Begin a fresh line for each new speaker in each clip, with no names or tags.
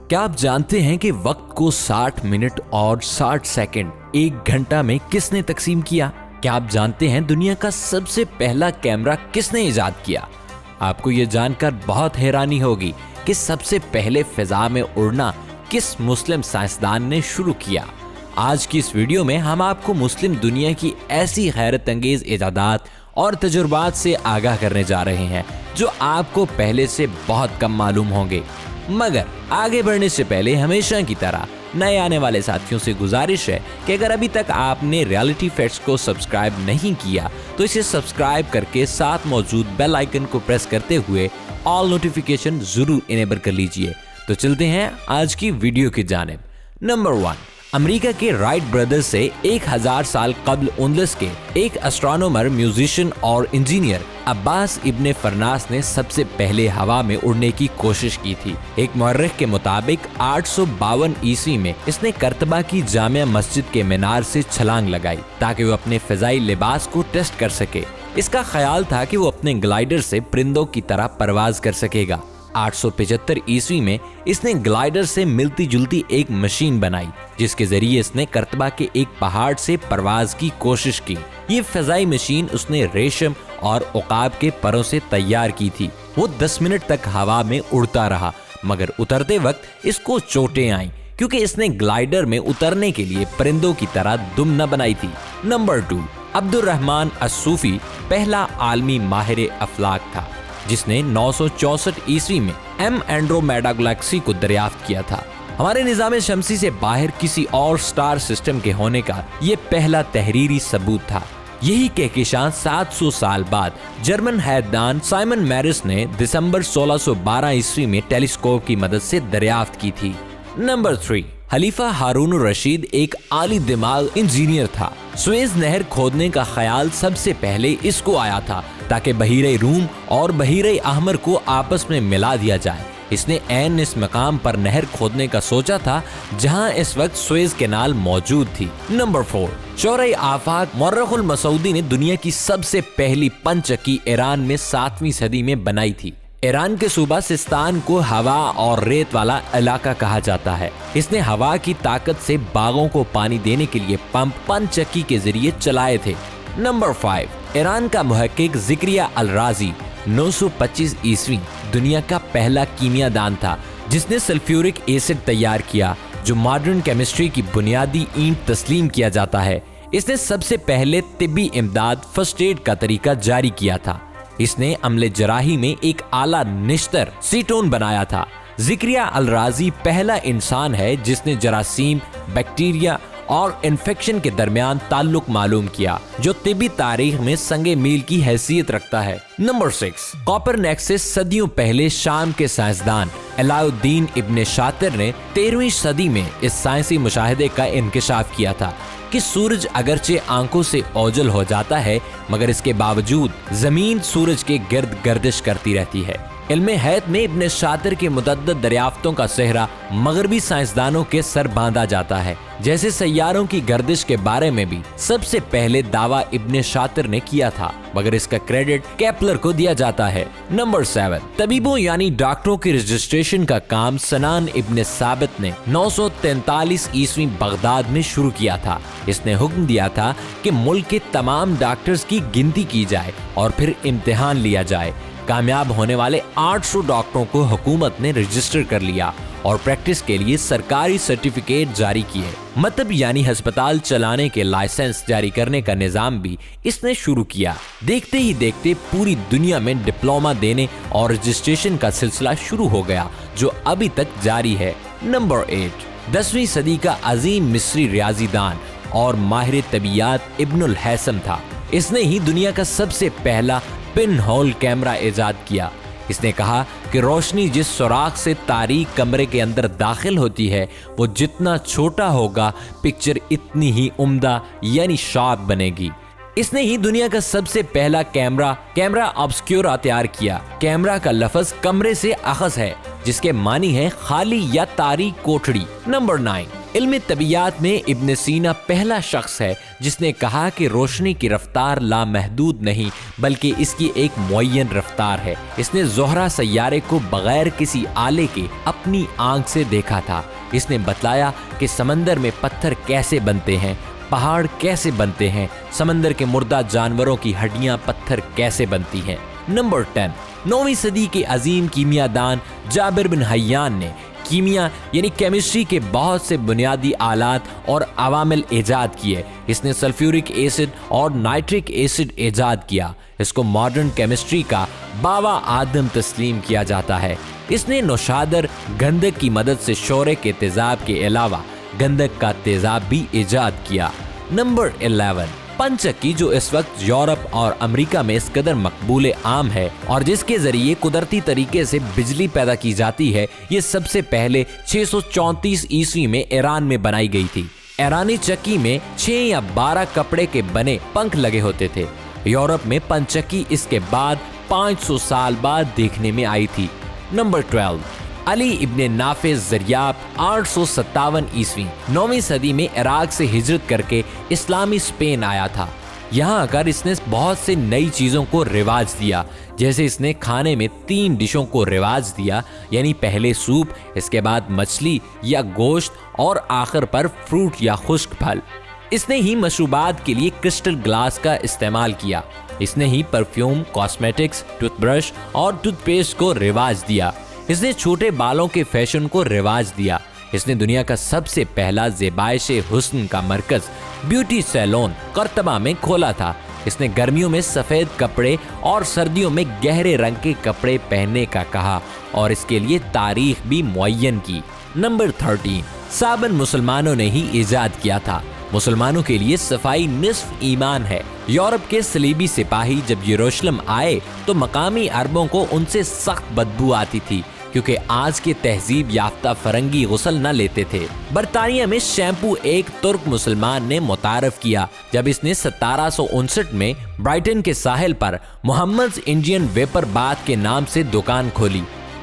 क्या आप जानते हैं कि वक्त को 60 मिनट और 60 सेकंड 1 घंटा में किसने तकसीम किया? क्या आप जानते हैं दुनिया का सबसे पहला कैमरा किसने इजाद किया? आपको ये जानकर बहुत हैरानी होगी कि सबसे पहले फिजा में उड़ना किस मुस्लिम साइंसदान ने शुरू किया। आज की इस वीडियो में हम आपको मुस्लिम दुनिया की ऐसी हैरत अंगेज इजादात और तजुर्बात से आगाह करने जा रहे हैं जो आपको पहले से बहुत कम मालूम होंगे। मगर आगे बढ़ने से पहले हमेशा की तरह नए आने वाले साथियों से गुजारिश है कि अगर अभी तक आपने रियलिटी फैक्ट्स को सब्सक्राइब नहीं किया तो इसे सब्सक्राइब करके साथ मौजूद बेल आइकन को प्रेस करते हुए ऑल नोटिफिकेशन जरूर इनेबल कर लीजिए। तो चलते हैं आज की वीडियो की जानिब। नंबर 1, अमेरिका के राइट ब्रदर्स से 1000 साल कबल उंदलस के एक एस्ट्रोनॉमर, म्यूजिशियन और इंजीनियर अब्बास इब्ने फरनास ने सबसे पहले हवा में उड़ने की कोशिश की थी। एक मुअर्रिख के मुताबिक 852 ईस्वी में इसने कर्तबा की जामिया मस्जिद के मीनार से छलांग लगाई ताकि वो अपने फिजाई लिबास को टेस्ट कर सके। इसका ख्याल था कि वो अपने ग्लाइडर से परिंदों की तरह परवाज कर सकेगा। 875 ईस्वी में इसने ग्लाइडर से मिलती जुलती एक मशीन बनाई जिसके जरिए इसने कर्तबा के एक पहाड़ से परवाज की कोशिश की। ये फजाई मशीन उसने रेशम और उकाब के परों से तैयार की थी। वो 10 मिनट तक हवा में उड़ता रहा मगर उतरते वक्त इसको चोटें आईं क्योंकि इसने ग्लाइडर में उतरने के लिए परिंदों की तरह दुम न बनाई थी। नंबर 2, अब्दुर्रहमान अस-सूफी पहला आलमी माहिर अफलाक था जिसने 964 ईस्वी में एम एंड्रोमेडा गैलेक्सी को दरियाफ्त किया था। हमारे निज़ाम शमसी से बाहर किसी और स्टार सिस्टम के होने का ये पहला तहरीरी सबूत था। यही कहकशां 700 साल बाद जर्मन हैदान साइमन मैरिस ने दिसंबर 1612 ईस्वी में टेलीस्कोप की मदद से दरियाफ्त की थी। नंबर 3, खलीफा हारून रशीद एक आली दिमाग इंजीनियर था। सुएज नहर खोदने का ख्याल सबसे पहले इसको आया था ताकि बहीरे रूम और बहीरे अहमर को आपस में मिला दिया जाए। इसने ऐन इस मकाम पर नहर खोदने का सोचा था जहां इस वक्त सुएज कैनाल मौजूद थी। नंबर 4, शौरे आफाक मुअर्रिखुल मसूदी ने दुनिया की सबसे पहली पंचक्की ईरान में 7वीं सदी में बनाई थी। ईरान के सूबा सिस्तान को हवा और रेत वाला इलाका कहा जाता है। इसने हवा की ताकत से बागों को पानी देने के लिए पंप पंचक्की के जरिए चलाए थे। नंबर 5, ईरान का मुहक्किक ज़िक्रिया अल-राज़ी 925 ईस्वी दुनिया का पहला कीमियादान था जिसने सल्फ्यूरिक एसिड तैयार किया जो मॉडर्न केमिस्ट्री की बुनियादी ईंट तस्लीम किया जाता है। इसने सबसे पहले तिब्बी इमदाद फर्स्ट एड का तरीका जारी किया था। इसने अमले जराही में एक आला निश्तर सीटोन बनाया था। ज़िक्रिया अल-राज़ी पहला इंसान है जिसने जरासीम, बैक्टीरिया और इन्फेक्शन के दरमियान ताल्लुक मालूम किया जो तिब्बी तारीख में संगे मील की हैसियत रखता है। नंबर 6, कॉपरनिकस से सदियों पहले शाम के साइंसदान अलाउद्दीन इब्ने शातिर ने 13वीं सदी में इस साइंसी मुशाहिदे का इंकिशाफ किया था कि सूरज अगरचे आंखों से ओझल हो जाता है मगर इसके बावजूद जमीन सूरज के गिर्द गर्दिश करती रहती है। इल्मे हैत में इब्ने शातिर के मुतअद्दिद दरियाफ्तों का सेहरा मगरबी साइंसदानों के सर बांधा जाता है। जैसे सैयारों की गर्दिश के बारे में भी सबसे पहले दावा इब्ने शातिर ने किया था मगर इसका क्रेडिट केपलर को दिया जाता है। नंबर 7, तबीबों यानी डॉक्टरों की रजिस्ट्रेशन का काम सनान इब्ने साबित ने 943 ईस्वी बगदाद में शुरू किया था। इसने हुक्म दिया था कि मुल्क के तमाम डॉक्टर्स की गिनती की जाए और फिर इम्तिहान लिया जाए। कामयाब होने वाले 800 डॉक्टरों को हुकूमत ने रजिस्टर कर लिया और प्रैक्टिस के लिए सरकारी सर्टिफिकेट जारी किए। मतलब यानी अस्पताल चलाने के लाइसेंस जारी करने का निजाम भी इसने शुरू किया। देखते ही देखते पूरी दुनिया में डिप्लोमा देने और रजिस्ट्रेशन का सिलसिला शुरू हो गया जो अभी तक जारी है। नंबर 8, 10वीं सदी का अजीम मिस्री रियाजीदान और माहिर तबियात इब्नुल हैसम था। इसने ही दुनिया का सबसे पहला पिन होल कैमरा इजाद किया। इसने कहा कि रोशनी जिस सुराख से तारीक कमरे के अंदर दाखिल होती है वो जितना छोटा होगा पिक्चर इतनी ही उम्दा यानी शार्प बनेगी। इसने ही दुनिया का सबसे पहला कैमरा ऑब्स्क्यूरा तैयार किया। कैमरा का लफ्ज कमरे से अखज़ है जिसके मानी है खाली या तारीक कोठड़ी। नंबर 9, علم طبیعت میں ابن سینا پہلا شخص ہے جس نے کہا کہ روشنی کی رفتار لامحدود نہیں بلکہ اس کی ایک معین رفتار ہے۔ اس نے زہرہ سیارے کو بغیر کسی آلے کے اپنی آنکھ سے دیکھا تھا۔ اس نے بتلایا کہ سمندر میں پتھر کیسے بنتے ہیں، پہاڑ کیسے بنتے ہیں، سمندر کے مردہ جانوروں کی ہڈیاں پتھر کیسے بنتی ہیں۔ نمبر 10، 9ویں صدی کے عظیم کیمیاء دان جابر بن حیان نے کیمیا یعنی کیمسٹری کے بہت سے بنیادی آلات اور عوامل ایجاد کیے۔ اس نے سلفیورک ایسڈ اور نائٹرک ایسڈ ایجاد کیا۔ اس کو ماڈرن کیمسٹری کا بابا آدم تسلیم کیا جاتا ہے۔ اس نے نوشادر گندک کی مدد سے شورے کے تیزاب کے علاوہ گندک کا تیزاب بھی ایجاد کیا۔ نمبر 11، پنچکی جو اس وقت یورپ اور امریکہ میں اس قدر مقبول عام ہے اور جس کے ذریعے قدرتی طریقے سے بجلی پیدا کی جاتی ہے، یہ سب سے پہلے 634 عیسوی میں ایران میں بنائی گئی تھی۔ ایرانی چکی میں 6 یا 12 کپڑے کے بنے پنکھ لگے ہوتے تھے۔ یورپ میں پنچکی اس کے بعد 500 سال بعد دیکھنے میں آئی تھی۔ نمبر 12، علی ابن نافع زریاب 857 عیسوی 9ویں صدی میں عراق سے ہجرت کر کے اسلامی اسپین آیا تھا۔ یہاں آ کر اس نے بہت سے نئی چیزوں کو رواج دیا، جیسے اس نے کھانے میں 3 ڈشوں کو رواج دیا، یعنی پہلے سوپ، اس کے بعد مچھلی یا گوشت اور آخر پر فروٹ یا خشک پھل۔ اس نے ہی مشروبات کے لیے کرسٹل گلاس کا استعمال کیا۔ اس نے ہی پرفیوم، کاسمیٹکس، ٹوتھ برش اور ٹوتھ پیسٹ کو رواج دیا۔ اس نے چھوٹے بالوں کے فیشن کو رواج دیا۔ اس نے دنیا کا سب سے پہلا زیبائش حسن کا مرکز بیوٹی سیلون قرطبہ میں کھولا تھا۔ اس نے گرمیوں میں سفید کپڑے اور سردیوں میں گہرے رنگ کے کپڑے پہننے کا کہا اور اس کے لیے تاریخ بھی معین کی۔ نمبر 13، صابن مسلمانوں نے ہی ایجاد کیا تھا۔ مسلمانوں کے لیے صفائی نصف ایمان ہے۔ یورپ کے صلیبی سپاہی جب یروشلم آئے تو مقامی عربوں کو ان سے سخت بدبو آتی تھی، کیونکہ آج کے تہذیب یافتہ فرنگی غسل نہ لیتے تھے۔ برطانیہ میں شیمپو ایک ترک مسلمان نے متعارف کیا جب اس نے 1759 میں برائٹن کے ساحل پر محمد انڈین ویپر باتھ کے نام سے دکان کھولی۔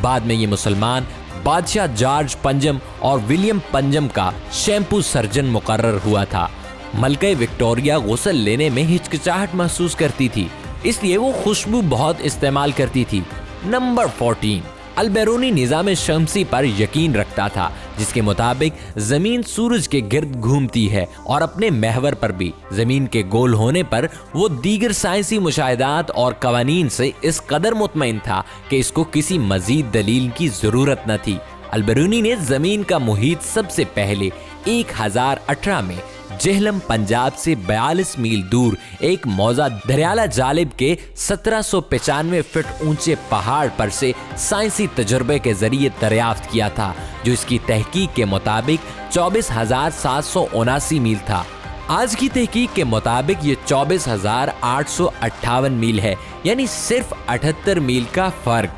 بعد میں یہ مسلمان بادشاہ جارج پنجم اور ولیم پنجم کا شیمپو سرجن مقرر ہوا تھا۔ ملکہ وکٹوریہ غسل لینے میں ہچکچاہٹ محسوس کرتی تھی، اس لیے وہ خوشبو بہت استعمال کرتی تھی۔ نمبر 14، البیرونی نظام شمسی پر یقین رکھتا تھا، جس کے مطابق زمین سورج کے گرد گھومتی ہے اور اپنے محور پر بھی۔ زمین کے گول ہونے پر وہ دیگر سائنسی مشاہدات اور قوانین سے اس قدر مطمئن تھا کہ اس کو کسی مزید دلیل کی ضرورت نہ تھی۔ البیرونی نے زمین کا محیط سب سے پہلے 1018 میں جہلم پنجاب سے 42 میل دور ایک موزہ دریالہ جالب کے 1795 فٹ اونچے پہاڑ پر سے سائنسی تجربے کے ذریعے دریافت کیا تھا، جو اس کی تحقیق کے مطابق 24,779 میل تھا۔ آج کی تحقیق کے مطابق یہ 24,858 میل ہے، یعنی صرف 78 میل کا فرق۔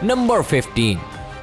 نمبر 15،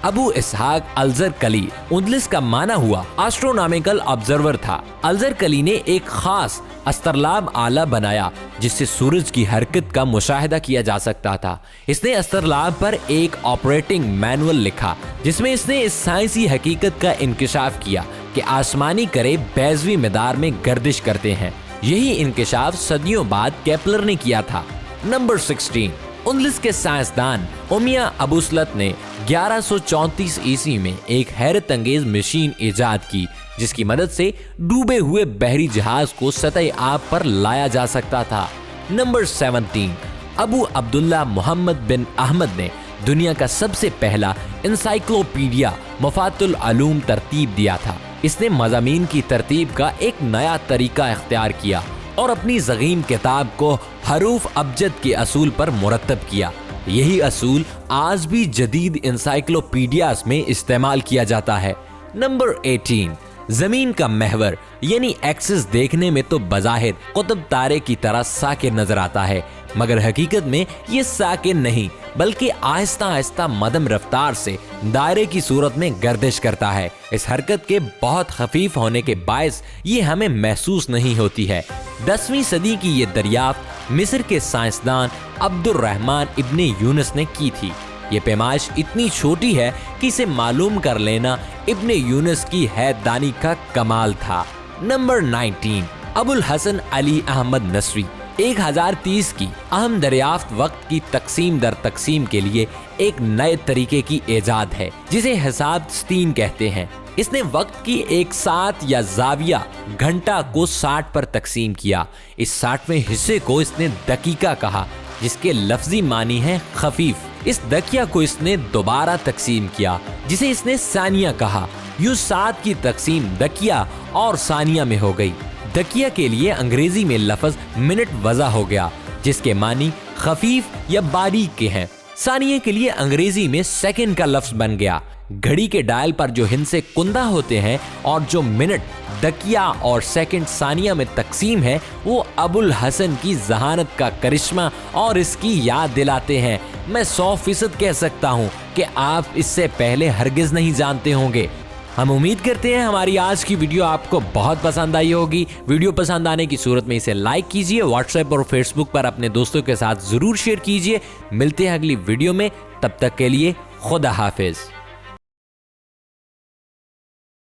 ابو اسحاق الزرقلی اندلس کا مانا ہوا ایسٹرونامیکل آبزرور تھا۔ الزرقلی نے ایک خاص استرلاب آلہ بنایا جس سے سورج کی حرکت کا مشاہدہ کیا جا سکتا تھا۔ اس نے استرلاب پر ایک آپریٹنگ مینول لکھا جس میں اس نے اس سائنسی حقیقت کا انکشاف کیا کہ آسمانی کرے بیضوی مدار میں گردش کرتے ہیں۔ یہی انکشاف صدیوں بعد کیپلر نے کیا تھا۔ نمبر 16، اندلس کے سائنسدان امیہ ابوسلط نے 1134 عیسوی میں ایک حیرت انگیز مشین ایجاد کی جس کی مدد سے ڈوبے ہوئے بحری جہاز کو سطح آب پر لایا جا سکتا تھا۔ نمبر 17، ابو عبداللہ محمد بن احمد نے دنیا کا سب سے پہلا انسائکلوپیڈیا مفاد العلوم ترتیب دیا تھا۔ اس نے مضامین کی ترتیب کا ایک نیا طریقہ اختیار کیا اور اپنی ضخیم کتاب کو حروف ابجد کے اصول پر مرتب کیا۔ یہی اصول آج بھی جدید انسائکلوپیڈیاز میں استعمال کیا جاتا ہے۔ نمبر 18، زمین کا محور یعنی ایکسس دیکھنے میں تو بظاہر قطب تارے کی طرح ساکن نظر آتا ہے، مگر حقیقت میں یہ ساکن نہیں بلکہ آہستہ آہستہ مدم رفتار سے دائرے کی صورت میں گردش کرتا ہے۔ اس حرکت کے بہت خفیف ہونے کے باعث یہ ہمیں محسوس نہیں ہوتی ہے۔ 10ویں صدی کی یہ دریافت مصر کے سائنسدان عبد الرحمن ابن یونس نے کی تھی۔ ये पैमाइश इतनी छोटी है कि इसे मालूम कर लेना इब्ने यूनुस की हैदानी का कमाल था। नंबर 19, अबुल हसन अली अहमद नसवी 1030 की अहम दरियाफ्त वक्त की तकसीम दर तकसीम के लिए एक नए तरीके की इजाद है जिसे हिसाब-स्तीन कहते हैं। इसने वक्त की एक सात या जाविया घंटा को 60 पर तकसीम किया। इस 60वें हिस्से को इसने दकीका कहा, जिसके लफ्जी मानी है खफीफ। इस दकिया को इसने दोबारा तकसीम किया, जिसे इसने सानिया कहा। यूं 7 की तकसीम दकिया और सानिया में हो गई। दकिया के लिए अंग्रेजी में लफ्ज मिनट वज़ा हो गया, जिसके मानी खफीफ या बारीक के हैं। सानिया के लिए अंग्रेजी में सेकंड का लफ्ज बन गया। घड़ी के डायल पर जो हिंसे कुंदा होते हैं और जो मिनट दकिया और सेकंड सानिया में तकसीम है, वो अबुल हसन की जहानत का करिश्मा और इसकी याद दिलाते हैं। मैं 100% कह सकता हूँ कि आप इससे पहले हरगिज नहीं जानते होंगे। हम उम्मीद करते हैं हमारी आज की वीडियो आपको बहुत पसंद आई होगी। वीडियो पसंद आने की सूरत में इसे लाइक कीजिए, व्हाट्सएप और फेसबुक पर अपने दोस्तों के साथ जरूर शेयर कीजिए। मिलते हैं अगली वीडियो में, तब तक के लिए खुदा हाफिज।